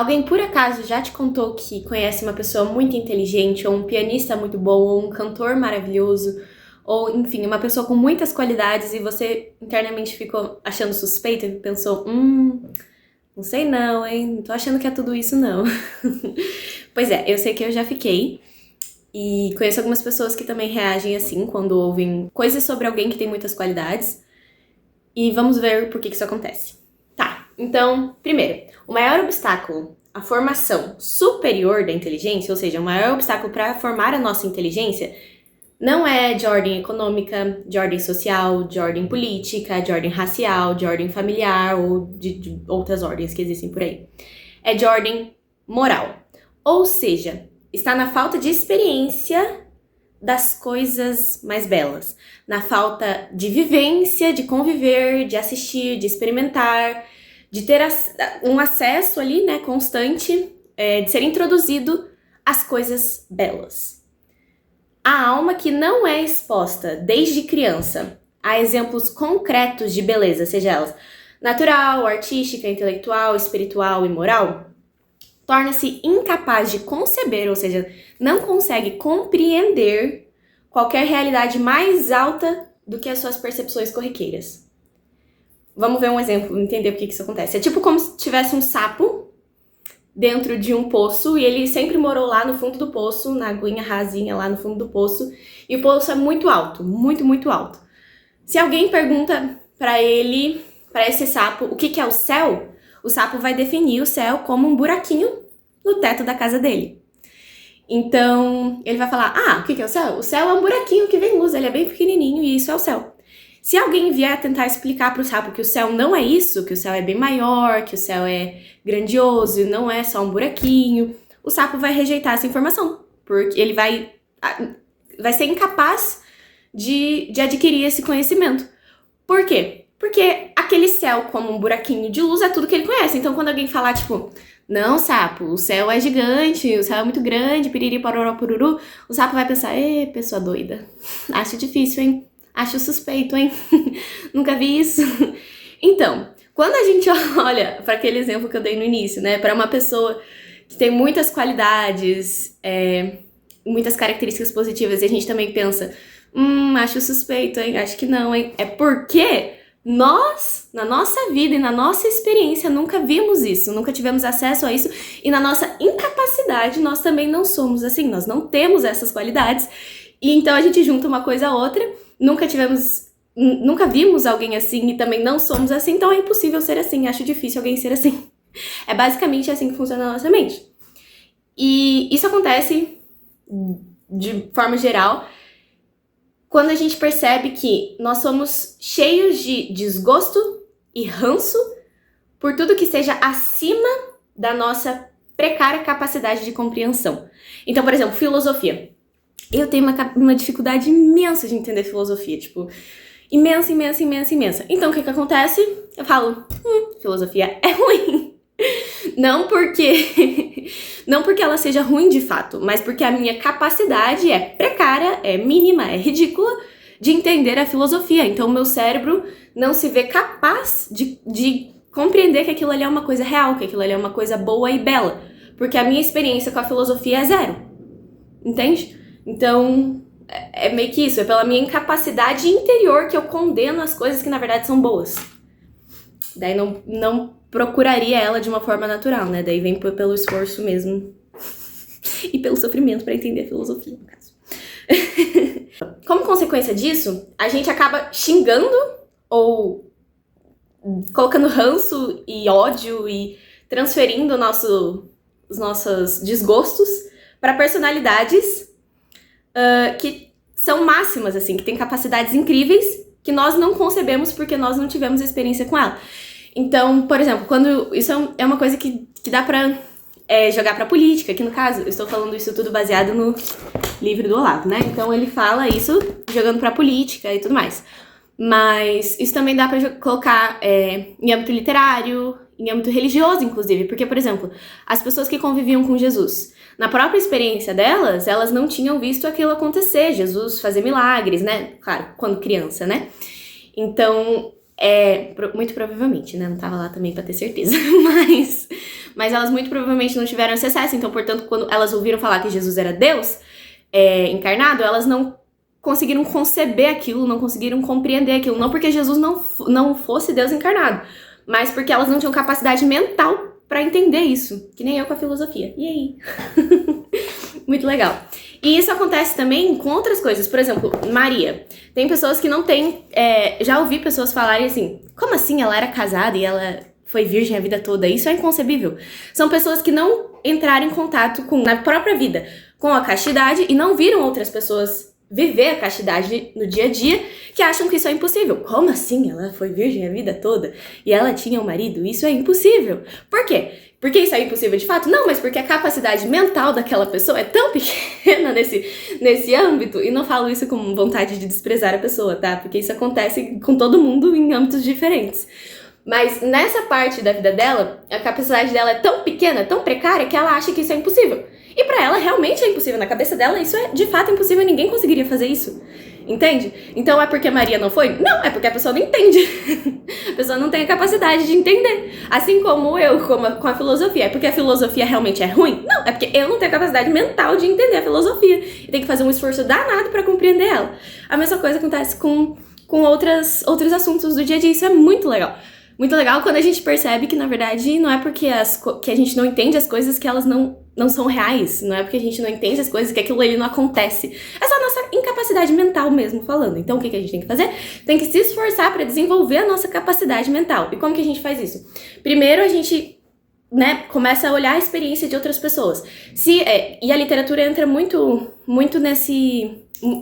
Alguém por acaso já te contou que conhece uma pessoa muito inteligente, ou um pianista muito bom, ou um cantor maravilhoso, ou enfim, uma pessoa com muitas qualidades e você internamente ficou achando suspeita e pensou, não sei não, hein? Não tô achando que é tudo isso não. Pois é, eu sei que eu já fiquei. E conheço algumas pessoas que também reagem assim quando ouvem coisas sobre alguém que tem muitas qualidades. E vamos ver por que isso acontece. Tá, então, primeiro, o maior obstáculo à formação superior da inteligência, ou seja, o maior obstáculo para formar a nossa inteligência, não é de ordem econômica, de ordem social, de ordem política, de ordem racial, de ordem familiar ou de outras ordens que existem por aí. É de ordem moral. Ou seja, está na falta de experiência das coisas mais belas, na falta de vivência, de conviver, de assistir, de experimentar, de ter um acesso ali, né, constante, de ser introduzido às coisas belas. A alma que não é exposta desde criança a exemplos concretos de beleza, seja elas natural, artística, intelectual, espiritual e moral, torna-se incapaz de conceber, ou seja, não consegue compreender qualquer realidade mais alta do que as suas percepções corriqueiras. Vamos ver um exemplo, entender por que isso acontece. É tipo como se tivesse um sapo dentro de um poço e ele sempre morou lá no fundo do poço, na aguinha rasinha lá no fundo do poço, e o poço é muito alto, muito, muito alto. Se alguém pergunta pra ele, pra esse sapo, o que é o céu sapo vai definir o céu como um buraquinho no teto da casa dele. Então, ele vai falar, o que é o céu? O céu é um buraquinho que vem luz, ele é bem pequenininho e isso é o céu. Se alguém vier tentar explicar pro sapo que o céu não é isso, que o céu é bem maior, que o céu é grandioso e não é só um buraquinho, o sapo vai rejeitar essa informação, porque ele vai ser incapaz de adquirir esse conhecimento. Por quê? Porque aquele céu como um buraquinho de luz é tudo que ele conhece. Então, quando alguém falar, tipo, não, sapo, o céu é gigante, o céu é muito grande, piriri, pororó, pururu, o sapo vai pensar, pessoa doida, acho difícil, hein? Acho suspeito, hein? Nunca vi isso. Então, quando a gente olha para aquele exemplo que eu dei no início, né? Para uma pessoa que tem muitas qualidades, muitas características positivas, e a gente também pensa, acho suspeito, hein? Acho que não, hein? É porque nós, na nossa vida e na nossa experiência, nunca vimos isso, nunca tivemos acesso a isso, e na nossa incapacidade, nós também não somos assim, nós não temos essas qualidades, e então a gente junta uma coisa a outra, nunca vimos alguém assim e também não somos assim, então é impossível ser assim, acho difícil alguém ser assim. É basicamente assim que funciona a nossa mente. E isso acontece, de forma geral, quando a gente percebe que nós somos cheios de desgosto e ranço por tudo que seja acima da nossa precária capacidade de compreensão. Então, por exemplo, filosofia. Eu tenho uma dificuldade imensa de entender filosofia, tipo, imensa. Então, o que acontece? Eu falo, filosofia é ruim. Não porque ela seja ruim de fato, mas porque a minha capacidade é precária, é mínima, é ridícula de entender a filosofia. Então, o meu cérebro não se vê capaz de compreender que aquilo ali é uma coisa real, que aquilo ali é uma coisa boa e bela. Porque a minha experiência com a filosofia é zero. Entende? Então, é meio que isso. É pela minha incapacidade interior que eu condeno as coisas que na verdade são boas. Daí não procuraria ela de uma forma natural, né? Daí vem pelo esforço mesmo. E pelo sofrimento pra entender a filosofia, no caso. Como consequência disso, a gente acaba xingando ou colocando ranço e ódio e transferindo os nossos desgostos para personalidades que são máximas, assim, que têm capacidades incríveis que nós não concebemos porque nós não tivemos experiência com ela. Então, por exemplo, quando isso é uma coisa que dá pra jogar pra política, que no caso, eu estou falando isso tudo baseado no livro do Olavo, né? Então ele fala isso jogando pra política e tudo mais. Mas isso também dá pra colocar em âmbito literário, em âmbito religioso, inclusive. Porque, por exemplo, as pessoas que conviviam com Jesus, na própria experiência delas, elas não tinham visto aquilo acontecer, Jesus fazer milagres, né? Claro, quando criança, né? Então, Muito provavelmente, né? Não tava lá também pra ter certeza. Mas elas muito provavelmente não tiveram esse acesso. Então, portanto, quando elas ouviram falar que Jesus era Deus encarnado, elas não conseguiram conceber aquilo, não conseguiram compreender aquilo. Não porque Jesus não fosse Deus encarnado, mas porque elas não tinham capacidade mental pra entender isso. Que nem eu com a filosofia. E aí? Muito legal. E isso acontece também com outras coisas. Por exemplo, Maria. Tem pessoas que não têm... já ouvi pessoas falarem assim, como assim ela era casada e ela foi virgem a vida toda? Isso é inconcebível. São pessoas que não entraram em contato na própria vida com a castidade e não viram outras pessoas viver a castidade no dia a dia, que acham que isso é impossível. Como assim? Ela foi virgem a vida toda e ela tinha um marido? Isso é impossível. Por quê? Porque isso é impossível de fato? Não, mas porque a capacidade mental daquela pessoa é tão pequena nesse âmbito, e não falo isso com vontade de desprezar a pessoa, tá? Porque isso acontece com todo mundo em âmbitos diferentes. Mas nessa parte da vida dela, a capacidade dela é tão pequena, tão precária, que ela acha que isso é impossível. E pra ela realmente é impossível. Na cabeça dela isso é de fato impossível, ninguém conseguiria fazer isso. Entende? Então é porque Maria não foi? Não, é porque a pessoa não entende. A pessoa não tem a capacidade de entender. Assim como eu, com a filosofia. É porque a filosofia realmente é ruim? Não, é porque eu não tenho a capacidade mental de entender a filosofia. E tenho que fazer um esforço danado pra compreender ela. A mesma coisa acontece com outros assuntos do dia a dia. Isso é muito legal. Muito legal quando a gente percebe que, na verdade, não é porque que a gente não entende as coisas que elas não são reais. Não é porque a gente não entende as coisas que aquilo ali não acontece. É só a nossa incapacidade mental mesmo falando. Então, o que a gente tem que fazer? Tem que se esforçar para desenvolver a nossa capacidade mental. E como que a gente faz isso? Primeiro, a gente começa a olhar a experiência de outras pessoas. E a literatura entra muito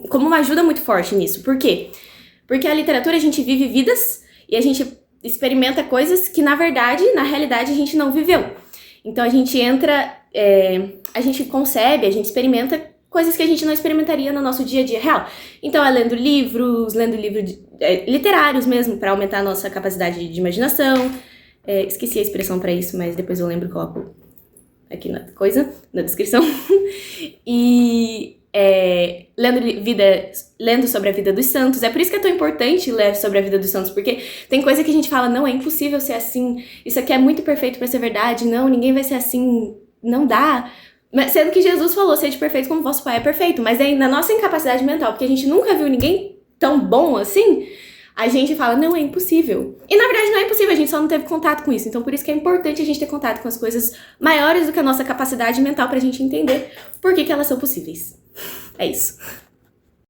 como uma ajuda muito forte nisso. Por quê? Porque a literatura, a gente vive vidas e a gente experimenta coisas que, na verdade, na realidade, a gente não viveu. Então, a gente entra, a gente concebe, a gente experimenta coisas que a gente não experimentaria no nosso dia a dia real. Então, é lendo livros literários mesmo, para aumentar a nossa capacidade de imaginação. Esqueci a expressão para isso, mas depois eu lembro e coloco aqui na descrição. E... lendo sobre a vida dos santos. É por isso que é tão importante ler sobre a vida dos santos, porque tem coisa que a gente fala, não, é impossível ser assim, isso aqui é muito perfeito pra ser verdade, não, ninguém vai ser assim, não dá. Sendo que Jesus falou, sede perfeito como vosso Pai é perfeito, mas aí na nossa incapacidade mental, porque a gente nunca viu ninguém tão bom assim, a gente fala, não, é impossível. E na verdade não é impossível, a gente só não teve contato com isso. Então por isso que é importante a gente ter contato com as coisas maiores do que a nossa capacidade mental pra gente entender por que elas são possíveis. É isso.